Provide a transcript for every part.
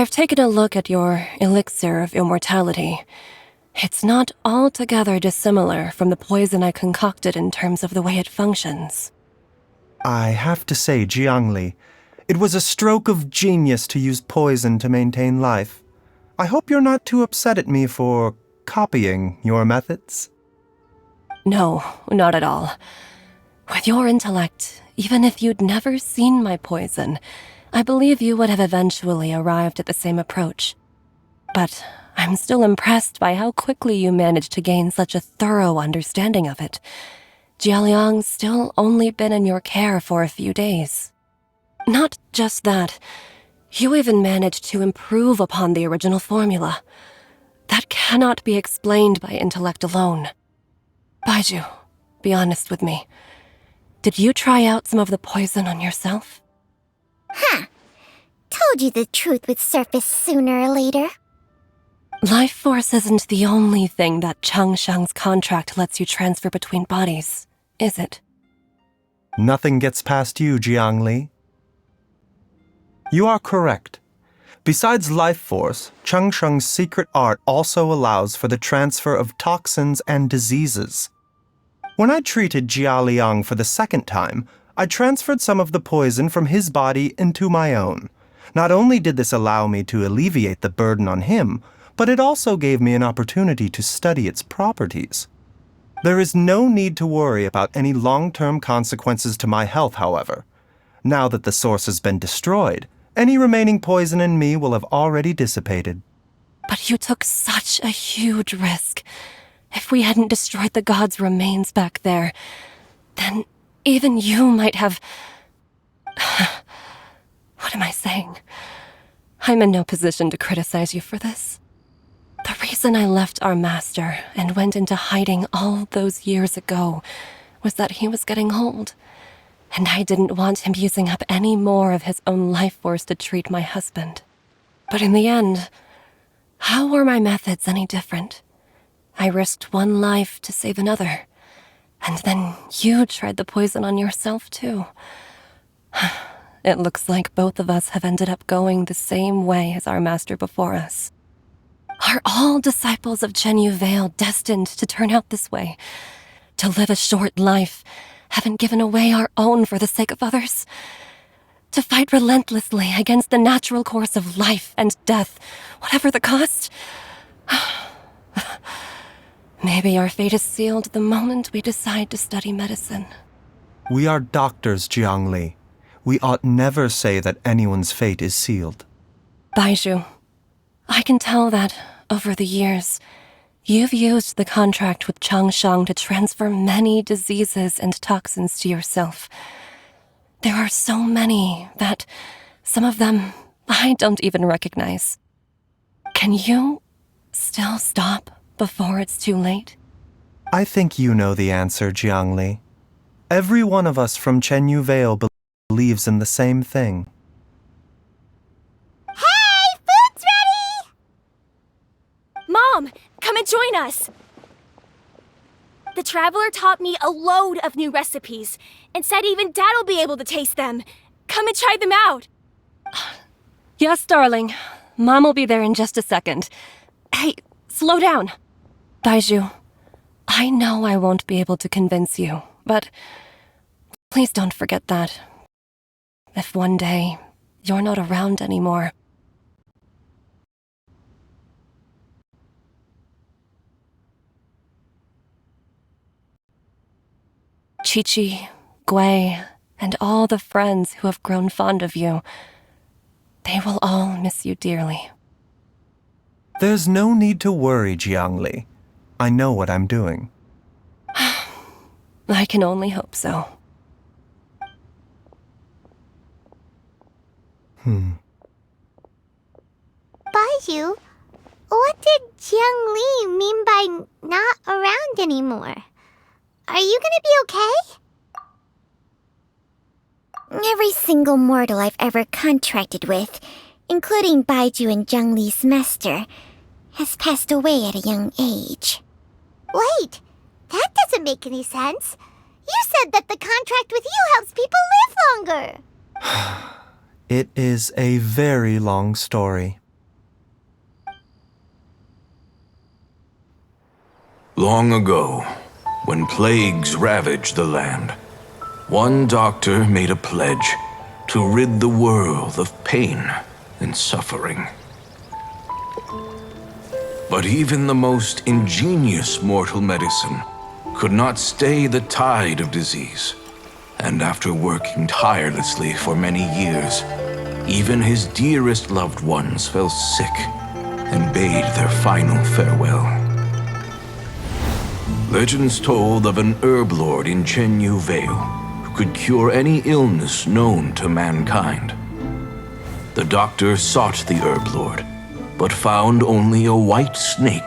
I've taken a look at your elixir of immortality. It's not altogether dissimilar from the poison I concocted in terms of the way it functions. I have to say, Jiangli, it was a stroke of genius to use poison to maintain life. I hope you're not too upset at me for copying your methods. No, not at all. With your intellect, even if you'd never seen my poison, I believe you would have eventually arrived at the same approach. But I'm still impressed by how quickly you managed to gain such a thorough understanding of it. Jialiang's still only been in your care for a few days. Not just that, you even managed to improve upon the original formula. That cannot be explained by intellect alone. Baizhu, be honest with me. Did you try out some of the poison on yourself? Told you the truth would surface sooner or later. Life force isn't the only thing that Changsheng's contract lets you transfer between bodies, is it? Nothing gets past you, Jiangli. You are correct. Besides life force, Changsheng's secret art also allows for the transfer of toxins and diseases. When I treated Jia Liang for the second time, I transferred some of the poison from his body into my own. Not only did this allow me to alleviate the burden on him, but it also gave me an opportunity to study its properties. There is no need to worry about any long-term consequences to my health, however. Now that the source has been destroyed, any remaining poison in me will have already dissipated. But you took such a huge risk. If we hadn't destroyed the god's remains back there, then even you might have... What am I saying? I'm in no position to criticize you for this. The reason I left our master and went into hiding all those years ago was that he was getting old, and I didn't want him using up any more of his own life force to treat my husband. But in the end, how were my methods any different? I risked one life to save another, and then you tried the poison on yourself too. It looks like both of us have ended up going the same way as our master before us. Are all disciples of Chenyu Vale destined to turn out this way? To live a short life, having given away our own for the sake of others? To fight relentlessly against the natural course of life and death, whatever the cost? Maybe our fate is sealed the moment we decide to study medicine. We are doctors, Jiangli. We ought never say that anyone's fate is sealed. Baizhu, I can tell that, over the years, you've used the contract with Changsheng to transfer many diseases and toxins to yourself. There are so many that, some of them, I don't even recognize. Can you still stop before it's too late? I think you know the answer, Jiangli. Every one of us from Chenyu Vale believes in the same thing. Hey, food's ready! Mom, come and join us! The Traveler taught me a load of new recipes and said even Dad will be able to taste them. Come and try them out! Yes, darling. Mom will be there in just a second. Hey, slow down. Baizhu, I know I won't be able to convince you, but please don't forget that. If one day you're not around anymore, Chi-Chi, Gui, and all the friends who have grown fond of you, they will all miss you dearly. There's no need to worry, Jiangli. I know what I'm doing. I can only hope so. Baizhu, what did Jiang Li mean by not around anymore? Are you gonna be okay? Every single mortal I've ever contracted with, including Baizhu and Jiang Li's master, has passed away at a young age. Wait, that doesn't make any sense. You said that the contract with you helps people live longer. It is a very long story. Long ago, when plagues ravaged the land, one doctor made a pledge to rid the world of pain and suffering. But even the most ingenious mortal medicine could not stay the tide of disease. And after working tirelessly for many years, even his dearest loved ones fell sick and bade their final farewell. Legends told of an herb lord in Chenyu Vale who could cure any illness known to mankind. The doctor sought the herb lord, but found only a white snake,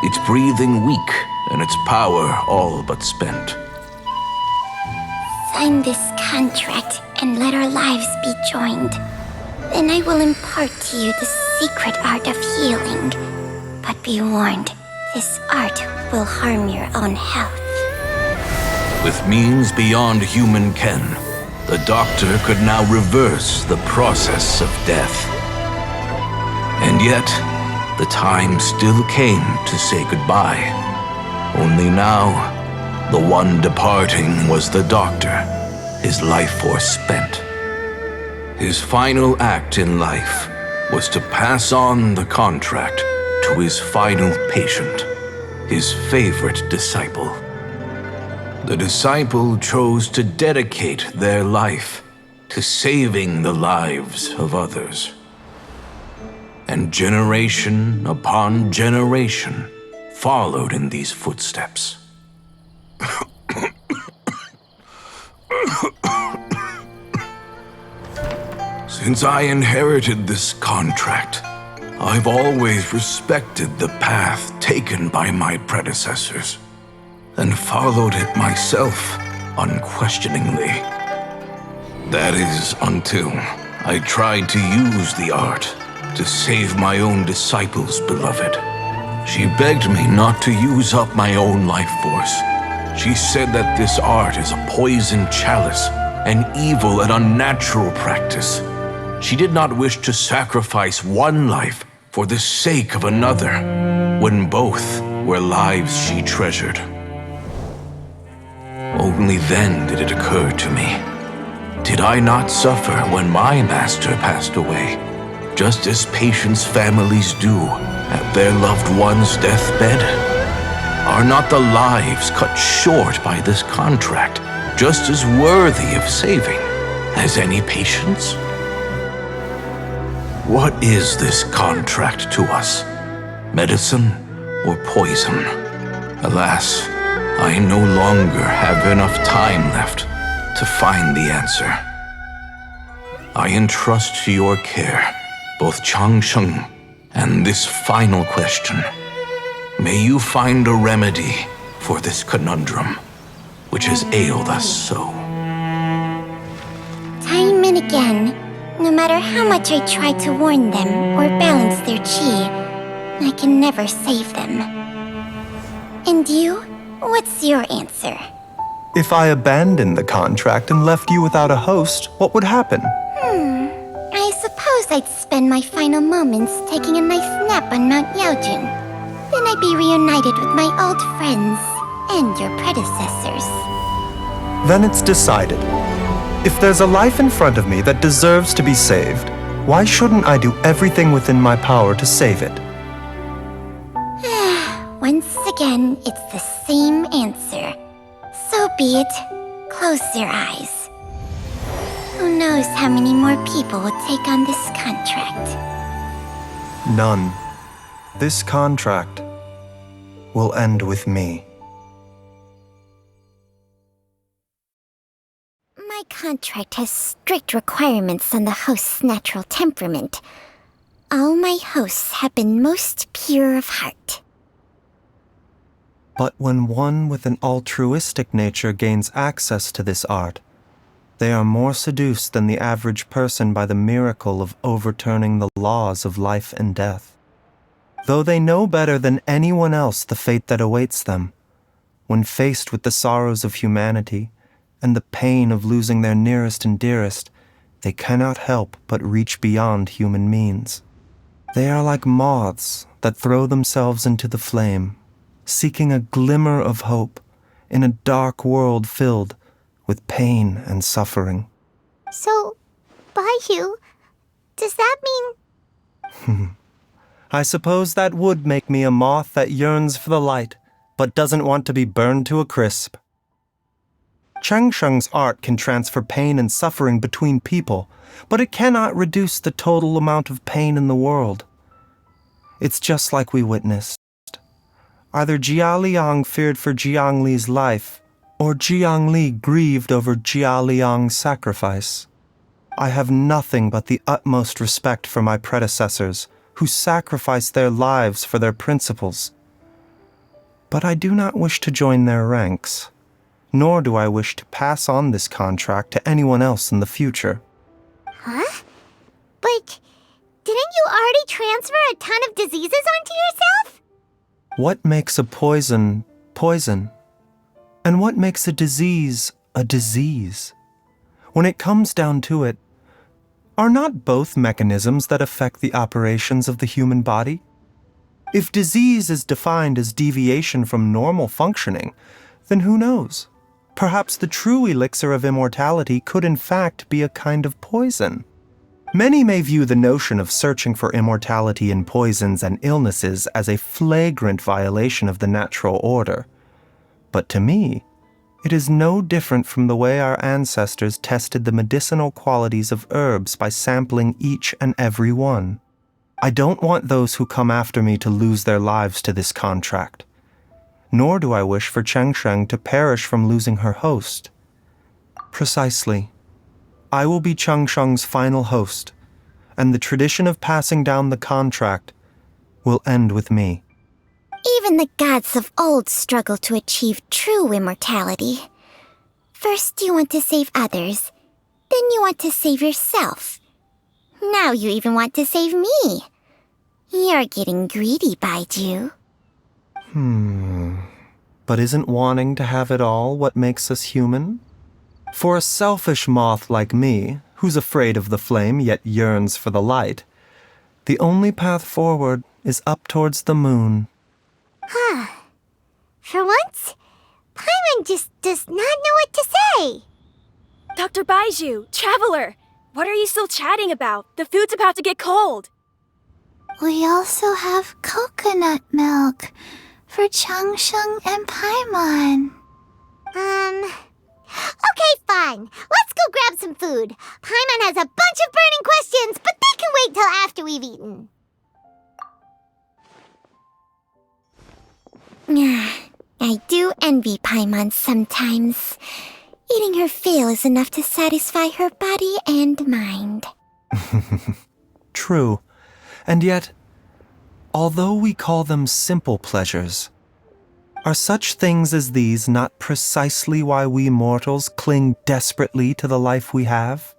its breathing weak and its power all but spent. Sign this contract and let our lives be joined. Then I will impart to you the secret art of healing. But be warned, this art will harm your own health. With means beyond human ken, the doctor could now reverse the process of death. And yet, the time still came to say goodbye. Only now, the one departing was the doctor, his life force spent. His final act in life was to pass on the contract to his final patient, his favorite disciple. The disciple chose to dedicate their life to saving the lives of others. And generation upon generation followed in these footsteps. Since I inherited this contract, I've always respected the path taken by my predecessors and followed it myself unquestioningly. That is until I tried to use the art to save my own disciple's beloved. She begged me not to use up my own life force. She said that this art is a poisoned chalice, an evil and unnatural practice. She did not wish to sacrifice one life for the sake of another, when both were lives she treasured. Only then did it occur to me, did I not suffer when my master passed away, just as patients' families do at their loved one's deathbed? Are not the lives cut short by this contract just as worthy of saving as any patients? What is this contract to us? Medicine or poison? Alas, I no longer have enough time left to find the answer. I entrust to your care both Changsheng and this final question. May you find a remedy for this conundrum, which has ailed us so. Time and again, no matter how much I try to warn them or balance their chi, I can never save them. And you? What's your answer? If I abandoned the contract and left you without a host, what would happen? I suppose I'd spend my final moments taking a nice nap on Mount Yaojun. Then I'd be reunited with my old friends and your predecessors. Then it's decided. If there's a life in front of me that deserves to be saved, why shouldn't I do everything within my power to save it? Once again, it's the same answer. So be it. Close your eyes. Who knows how many more people will take on this contract? None. This contract will end with me. My contract has strict requirements on the host's natural temperament. All my hosts have been most pure of heart. But when one with an altruistic nature gains access to this art, they are more seduced than the average person by the miracle of overturning the laws of life and death. Though they know better than anyone else the fate that awaits them, when faced with the sorrows of humanity and the pain of losing their nearest and dearest, they cannot help but reach beyond human means. They are like moths that throw themselves into the flame, seeking a glimmer of hope in a dark world filled with pain and suffering. So, baizhu, does that mean... I suppose that would make me a moth that yearns for the light, but doesn't want to be burned to a crisp. Changsheng's art can transfer pain and suffering between people, but it cannot reduce the total amount of pain in the world. It's just like we witnessed. Either Jia Liang feared for Jiang Li's life, or Jiang Li grieved over Jia Liang's sacrifice. I have nothing but the utmost respect for my predecessors, who sacrificed their lives for their principles. But I do not wish to join their ranks, nor do I wish to pass on this contract to anyone else in the future. Huh? But didn't you already transfer a ton of diseases onto yourself? What makes a poison poison? And what makes a disease a disease? When it comes down to it, are not both mechanisms that affect the operations of the human body? If disease is defined as deviation from normal functioning, then who knows? Perhaps the true elixir of immortality could in fact be a kind of poison. Many may view the notion of searching for immortality in poisons and illnesses as a flagrant violation of the natural order. But to me, it is no different from the way our ancestors tested the medicinal qualities of herbs by sampling each and every one. I don't want those who come after me to lose their lives to this contract. Nor do I wish for Changsheng to perish from losing her host. Precisely. I will be Changsheng's final host, and the tradition of passing down the contract will end with me. Even the gods of old struggle to achieve true immortality. First you want to save others, then you want to save yourself. Now you even want to save me. You're getting greedy, baizhu. But isn't wanting to have it all what makes us human? For a selfish moth like me, who's afraid of the flame yet yearns for the light, the only path forward is up towards the moon. For once, Paimon just does not know what to say. Dr. Baizhu, Traveler, what are you still chatting about? The food's about to get cold. We also have coconut milk for Changsheng and Paimon. Okay, fine. Let's go grab some food. Paimon has a bunch of burning questions, but they can wait till after we've eaten. I do envy Paimon sometimes. Eating her fill is enough to satisfy her body and mind. True. And yet, although we call them simple pleasures, are such things as these not precisely why we mortals cling desperately to the life we have?